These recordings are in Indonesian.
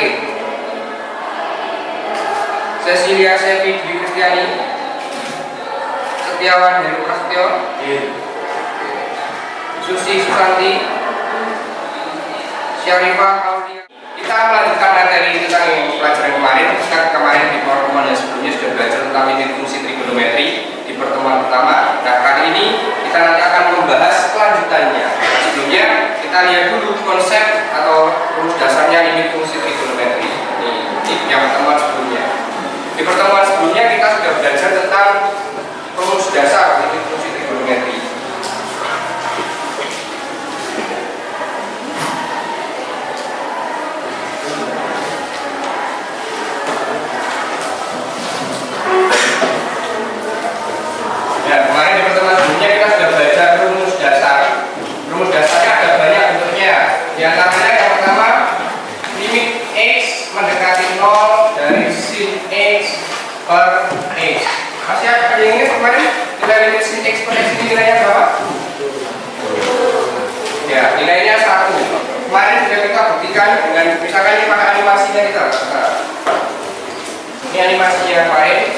penyakit. Cecilia Sevi Dwi Kristiani, Setiawan Heru Prasetyo, Susi Susanti, Syarifah Aulia. Kita melanjutkan materi tentang pelajaran kemarin. Kita kemarin di pertemuan yang sebelumnya sudah belajar tentang limit fungsi trigonometri di pertemuan pertama. Nah, kali ini kita nanti akan membahas kelanjutannya. Sebelumnya kita lihat dulu konsep atau rumus dasarnya limit fungsi trigonometri. Ini yang pertemuan sebelumnya. Di pertemuan sebelumnya kita sudah belajar tentang rumus dasar limit fungsi trigonometri. Ya, kemarin di pertemuan sebelumnya kita sudah belajar rumus dasar. Rumus dasarnya ada banyak bentuknya. Di antaranya yang pertama, limit x mendekati 0 dari sin x per x. Masih ada yang ingat kemarin nilai limit sin x per x ini nilainya berapa? Ya, nilainya 1. Kemarin sudah kita buktikan dengan misalkan ini pakai animasinya kita. Ini animasinya kemarin.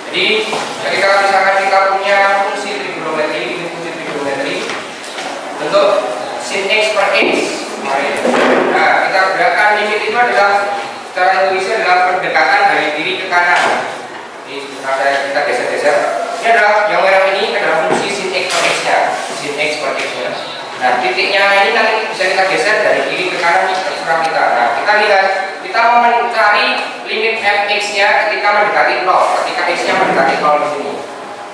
Jadi ketika misalkan kita punya fungsi trigonometri, ini fungsi trigonometri untuk sin x per x. Nah, kita gerakan limit itu adalah cara intuisi adalah pendekatan dari kiri ke kanan. Ini kita geser-geser. Ini adalah yang merah ini adalah fungsi sin x per x-nya, sin x per x-nya. Nah, titiknya ini nanti bisa kita geser dari kiri ke kanan terserah kita. Nah, kita lihat kita mau mencari limit fx-nya ketika mendekati 0, ketika x-nya mendekati 0 di sini.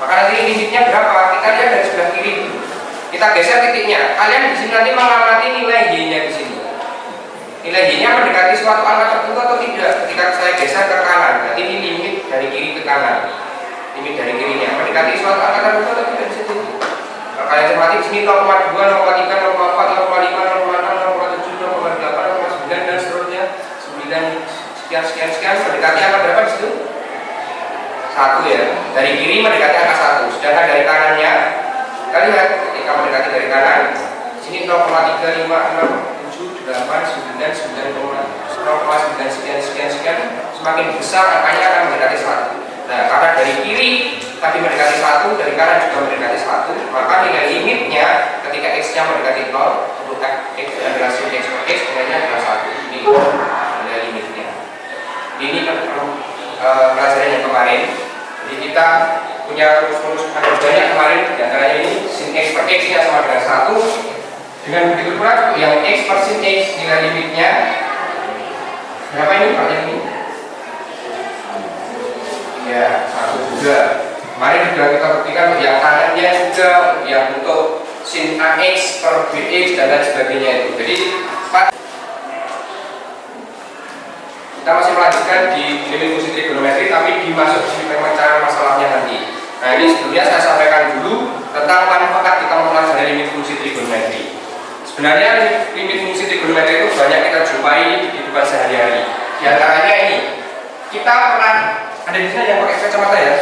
Maka nanti limitnya berapa? Kita lihat dari sebelah kiri dulu. Kita geser titiknya. Kalian di sini nanti mengamati nilai y-nya di sini. Nilai y-nya mendekati suatu angka tertentu atau tidak? Ketika saya geser ke kanan, berarti ini limit dari kiri ke kanan. Limit dari kirinya mendekati suatu angka tertentu atau tidak di sini? Nah, kalian cermati di sini 0,2, 0,3, 0,4, 0,5, 0,6, 0,7, 0,8, 0,9 dan seterusnya. 9 sekian mendekati angka berapa di situ? 1 ya. Dari kiri mendekati angka 1. Sedangkan dari kanannya kita lihat ketika mendekati dari kanan sini 0,356 7 8 9 sekian semakin besar angkanya akan mendekati 1. Nah, karena dari kiri tadi mendekati 1, dari kanan juga mendekati 1, maka nilai limitnya ketika x-nya mendekati 0 untuk x adalah sin x per x nilainya adalah 1. Ini nilai limitnya. Ini kan pelajaran yang kemarin. Jadi kita punya rumus ada banyak kemarin, diantaranya ini sin x per x nya sama dengan 1. Dengan begitu pula yang x per sin x nilai limitnya berapa ini Pak ini? Ya, 1 juga. Kemarin sudah kita buktikan yang kanannya juga yang untuk sin ax per bx dan lain sebagainya itu. Jadi kita masih melanjutkan di limit fungsi trigonometri, tapi dimasuk di pemecahan masalahnya nanti. Nah, ini sebelumnya saya sampaikan dulu tentang manfaat kita mempelajari limit fungsi trigonometri. Sebenarnya limit fungsi trigonometri itu banyak kita jumpai di kehidupan sehari-hari. Di antaranya ini, kita pernah ada di sini yang pakai kacamata ya.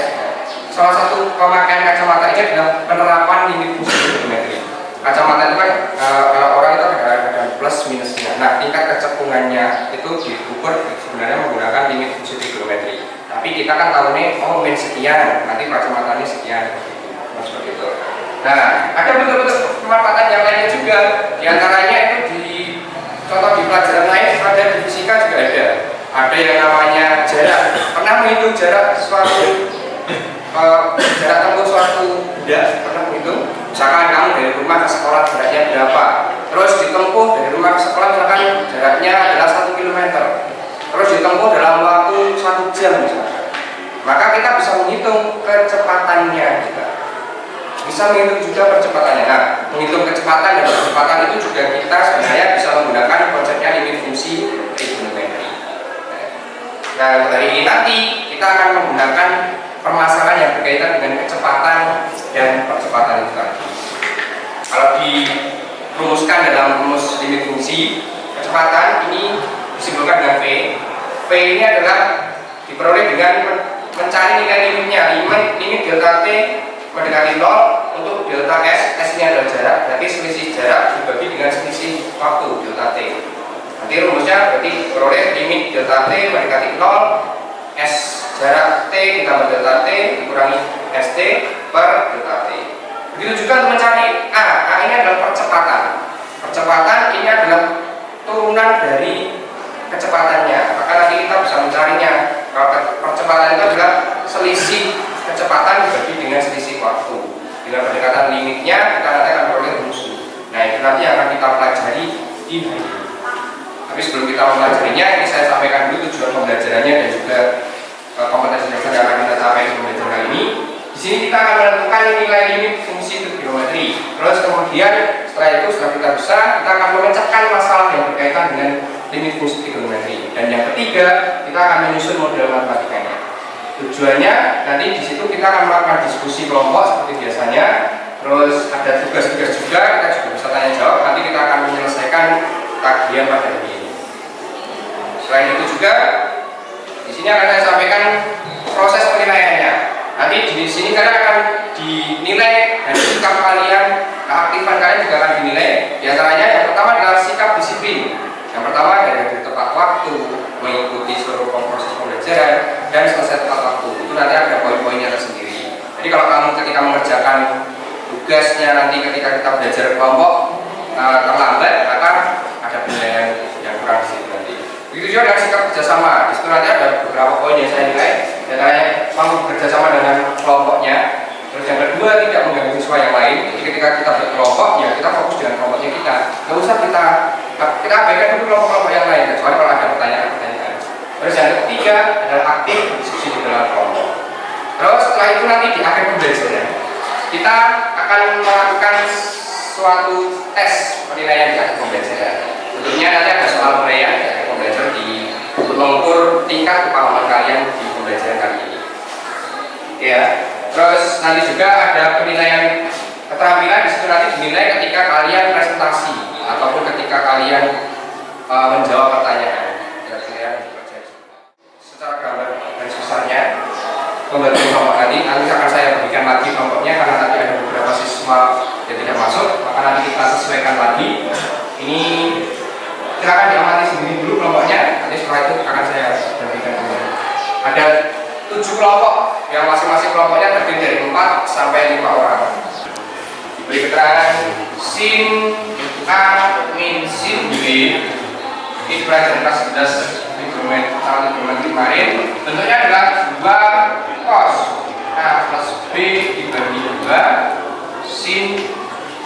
Salah satu pemakaian kacamata ini adalah penerapan limit fungsi trigonometri. Kacamata itu kan kalau orang itu ada plus minusnya. Nah, tingkat kecepungannya itu diukur sebenarnya menggunakan limit fungsi trigonometri. Tapi kita kan tahu nih, oh min sekian, nanti kacamatanya sekian, seperti itu. Nah, ada bentuk-bentuk pemanfaatan yang lainnya juga. Di antaranya itu di contoh di pelajaran lain, ada di fisika juga ada. Ada yang namanya jarak. Pernah menghitung jarak suatu jarak tempuh suatu benda? Pernah menghitung? Misalkan kamu dari rumah ke sekolah jaraknya berapa? Terus ditempuh dari rumah ke sekolah misalkan jaraknya adalah 1 km. Terus ditempuh dalam waktu 1 jam misalkan. Maka kita bisa menghitung kecepatannya juga. Bisa menghitung juga percepatannya. Nah, menghitung kecepatan dan percepatan itu juga kita sebenarnya bisa menggunakan konsepnya limit fungsi trigonometri. Nah, hari ini nanti kita akan menggunakan permasalahan yang berkaitan dengan kecepatan dan percepatan itu tadi. Kalau dirumuskan dalam rumus limit fungsi kecepatan ini disimbolkan dengan V. V ini adalah diperoleh dengan mencari nilai limitnya. Limit delta T mendekati 0 untuk delta S. S ini adalah jarak, berarti selisih jarak dibagi dengan selisih waktu delta T. Nanti rumusnya berarti peroleh limit delta T mendekati 0, S jarak T ditambah delta T dikurangi ST per delta T. Begitu juga untuk mencari A ini adalah percepatan. Percepatan ini adalah turunan dari kecepatannya, maka nanti kita bisa mencarinya. Kalau percepatan itu adalah selisih kecepatan dibagi dengan selisih waktu. Dengan pendekatan limitnya kita nanti akan peroleh rumus. Nah itu nanti akan kita pelajari di hari ini. Tapi sebelum kita mempelajarinya, ini saya sampaikan dulu tujuan pembelajarannya dan juga kompetensi dasar yang akan kita capai di pembelajaran kali ini. Di sini kita akan menentukan nilai limit fungsi trigonometri. Terus kemudian setelah itu setelah kita bisa, kita akan memecahkan masalah yang berkaitan dengan limit fungsi trigonometri. Dan yang ketiga, kita akan menyusun model matematikanya. Tujuannya nanti di situ kita akan melakukan diskusi kelompok seperti biasanya. Terus ada tugas-tugas juga, kita juga bisa tanya jawab. Nanti kita akan menyelesaikan kajian pada hari ini. Selain itu juga di sini akan saya sampaikan proses penilaiannya. Nanti di sini kalian akan dinilai dari sikap kalian, keaktifan kalian juga akan dinilai. Di antaranya yang pertama adalah sikap disiplin. Yang pertama dari tepat waktu, mengikuti seluruh proses pembelajaran dan selesai tepat waktu. Itu nanti ada poin-poinnya tersendiri. Jadi kalau kamu ketika mengerjakan tugasnya nanti ketika kita belajar kelompok terlambat, maka ada penilaian yang kurang di situ nanti. Begitu juga dengan sikap kerjasama. Di situ nanti ada beberapa poin yang saya nilai. Caranya mampu bekerjasama dengan kelompoknya. Terus yang kedua, tidak mengganggu siswa yang lain. Jadi ketika kita berkelompok, ya kita fokus dengan kelompoknya kita. Nggak usah kita abaikan dulu kelompok-kelompok yang lain, kecuali kalau ada pertanyaan-pertanyaan. Terus yang ketiga adalah aktif diskusi di dalam kelompok. Terus setelah itu nanti di akhir pembelajaran kita akan melakukan suatu tes penilaian di akhir pembelajaran. Tentunya nanti ada soal penilaian di akhir pembelajaran untuk mengukur tingkat kepahaman kalian di pembelajaran kali ini. Ya. Terus nanti juga ada penilaian keterampilan. Di situ nanti dinilai ketika kalian presentasi ataupun ketika kalian menjawab pertanyaan. Secara gambar garis besarnya pembagian kelompok nanti akan saya bagikan lagi kelompoknya karena tadi ada beberapa siswa yang tidak masuk, maka nanti kita sesuaikan lagi. Ini silakan diamati sendiri dulu kelompoknya, nanti setelah itu akan saya bagikan kembali. Ada 7 kelompok yang masing-masing kelompoknya terdiri dari 4 sampai 5 orang. Diberi keterangan sin A min sin B. Ini pelajaran kelas 11 trigonometri kemarin. Bentuknya adalah 2 cos A plus B dibagi 2 sin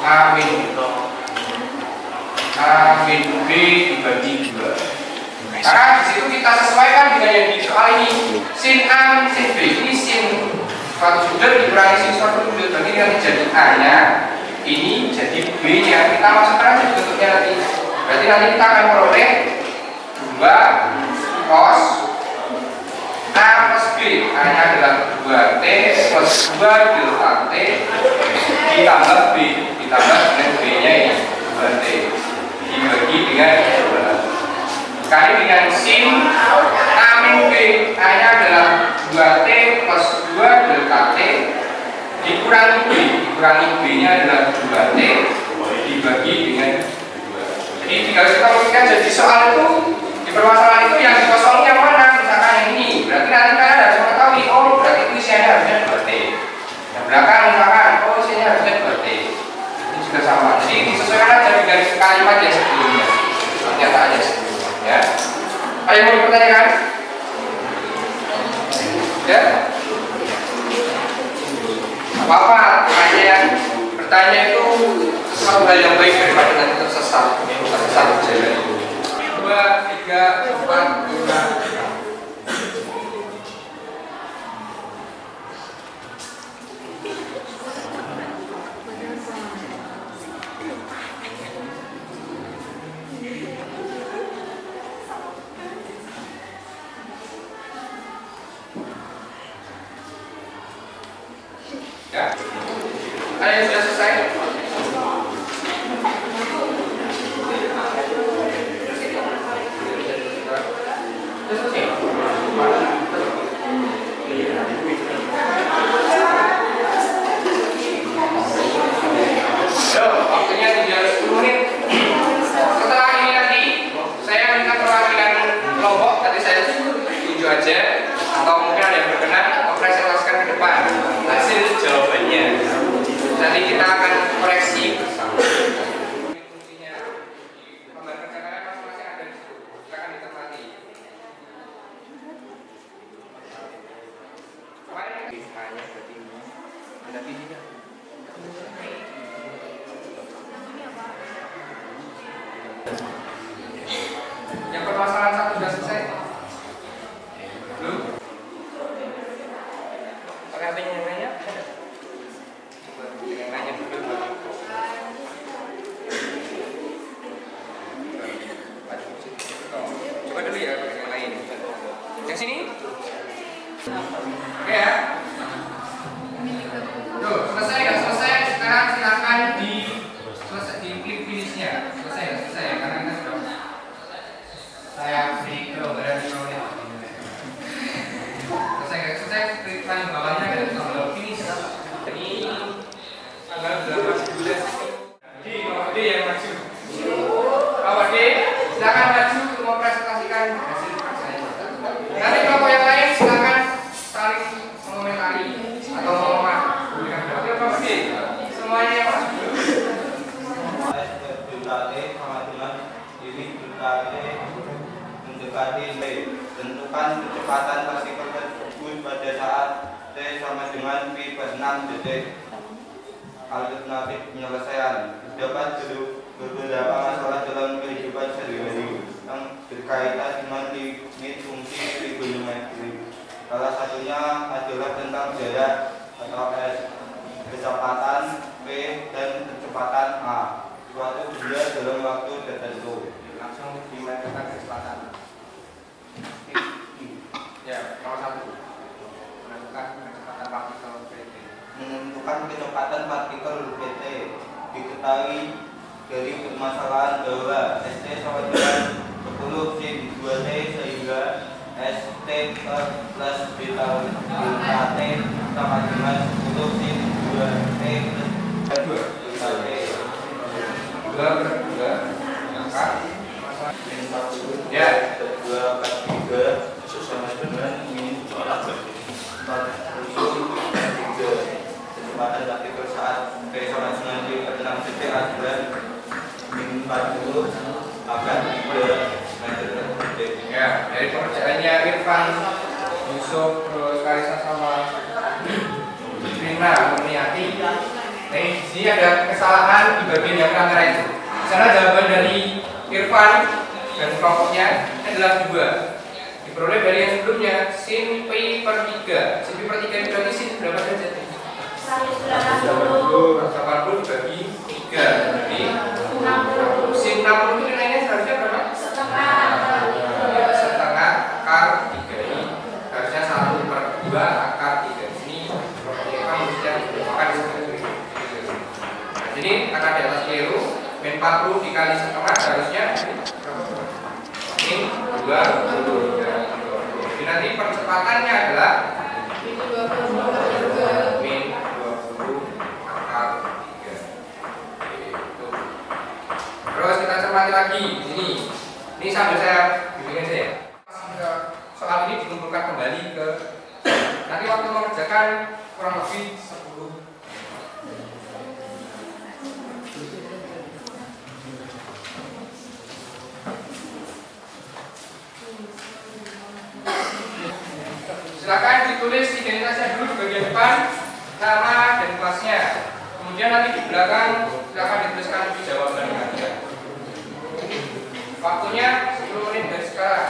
A min B dibagi 2. Karena di situ kita sesuaikan dengan yang di soal ini. Sin A min sin B, ini sin suatu sudut dikurangi sin suatu sudut, berarti nanti jadi A nya, ini jadi B nya. Kita masukkan aja bentuknya nanti. Berarti nanti kita akan memperoleh 2 cos A plus B. A nya adalah 2T plus 2 delta T ditambah B, ditambah dengan B nya ini 2T dibagi dengan 2 kali dengan sin A min B. A nya adalah 2T plus 2 delta T dikurangi B, dikurangi B nya adalah 2T dibagi dengan 2. Jadi tinggal kita logika. Jadi soal itu di permasalahan itu yang dikosongin yang mana, misalkan yang ini, berarti nanti kalian harus mengetahui, oh berarti itu isinya harusnya 2T. Yang belakang misalkan, oh isinya harusnya 2T. Ini juga sama. Jadi disesuaikan aja dengan kalimat yang sebelumnya, pernyataannya sebelumnya. Ya, ada yang mau dipertanyakan? Ya, apa-apa. Bertanya itu satu hal yang baik daripada nanti tersesat satu jalan. 2, 3, 4, 5. Ya, ada yang sudah selesai? Waktunya tinggal 10 menit. Setelah ini nanti Yang permasalahan satu sudah selesai? Belum? Pakai HP yang lainnya? Coba yang lainnya dulu. Coba dulu ya pakai yang lain. Yang sini? Oke ya. Tuh, selesai nggak selesai? Sekarang silakan di klik finishnya. Selesai nggak selesai ya? Karena kita sudah saya beri kelonggaran 5 menit. Selesai nggak selesai? Klik paling bawahnya ada tombol finish. Ini tanggal 18 bulan. Jadi Bapak D yang maju. Bapak D, silakan maju untuk mempresentasikan hasil saya. Nanti kelompok yang lain silakan saling mengomentari atau mengomak. Bapak D, semuanya yang maju dulu. Mendekati T. Tentukan kecepatan partikel tersebut pada saat T sama dengan Pi per 6 detik. Alternatif penyelesaian. Terdapat beberapa masalah dalam kehidupan sehari-hari yang berkaitan dengan limit fungsi trigonometri. Salah satunya adalah tentang jarak atau S, kecepatan P, dan kecepatan A. Suatu benda dalam waktu tertentu. Langsung dimainkan kecepatan. Ya, nomor 1. Menentukan kecepatan partikel PT. Menentukan kecepatan partikel PT diketahui dari permasalahan bahwa ST sama dengan 10 sin 2T sehingga ST plus beta T sama dengan 10 sin 2T plus beta T. 2 per 2 angka Ya, 2 per 3 sama dengan min 40 per 3. Kecepatan partikel saat T sama dengan T per 6 detik adalah min 40 akan 3 meter per detik. Ya, dari pengerjaannya Irfan, Yusuf, terus Karisa sama Rina Murniati. Nah, di sini ada kesalahan di bagian yang kamera itu. Di sana jawaban dari Irfan dan kelompoknya adalah 2. Diperoleh dari yang sebelumnya, sin pi per 3. Sin pi per 3 itu berarti sin berapa derajat? 180 dibagi 3. Berarti sin 60 itu nilainya seharusnya berapa? Setengah akar 3 ini harusnya 1 per 2 akar 3. Di sini kamu bisa akan disebut. Jadi akar di atas keliru, min 40 dikali setengah harusnya min 20. Jadi nanti percepatannya adalah min 20 akar 3. Gitu. Terus kita cermati lagi di sini. Ini sambil saya bimbingan saya. Soal ini dikumpulkan kembali ke nanti waktu mengerjakan kurang lebih 10. Silakan ditulis identitasnya dulu di bagian depan, nama dan kelasnya. Kemudian nanti di belakang silakan dituliskan jawabannya. Waktunya 10 menit dari sekarang.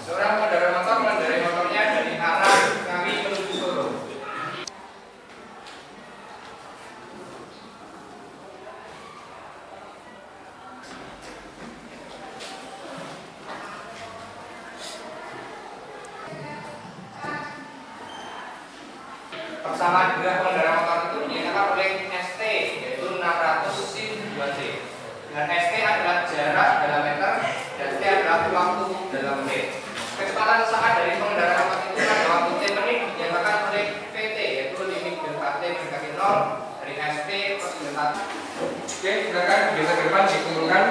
Seorang pengendara motor mengendarai motornya dari arah Ngawi menuju Solo. Persamaan gerak pengendara motor itu dinyatakan oleh ST, yaitu 600 sin 2T. Dan ST adalah jarak dalam meter dan T adalah waktu dalam menit. Kecepatan saat dari pengendara motor itu pada waktu T menit dinyatakan oleh PT, yaitu limit delta T mendekati 0 dari ST plus delta T. Oke, silakan biasa ke depan dikumpulkan.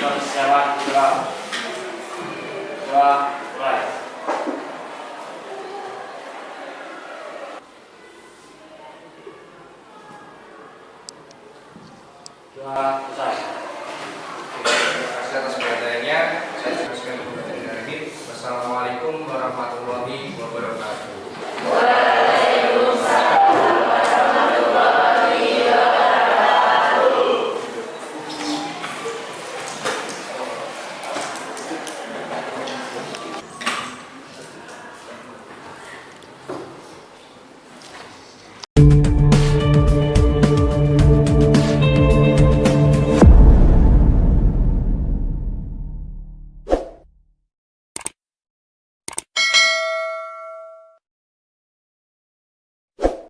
Persiapan dua mulai. Dua selesai. Terima kasih atas perhatiannya. Saya juga sekali lagi. Wassalamualaikum warahmatullahi wabarakatuh.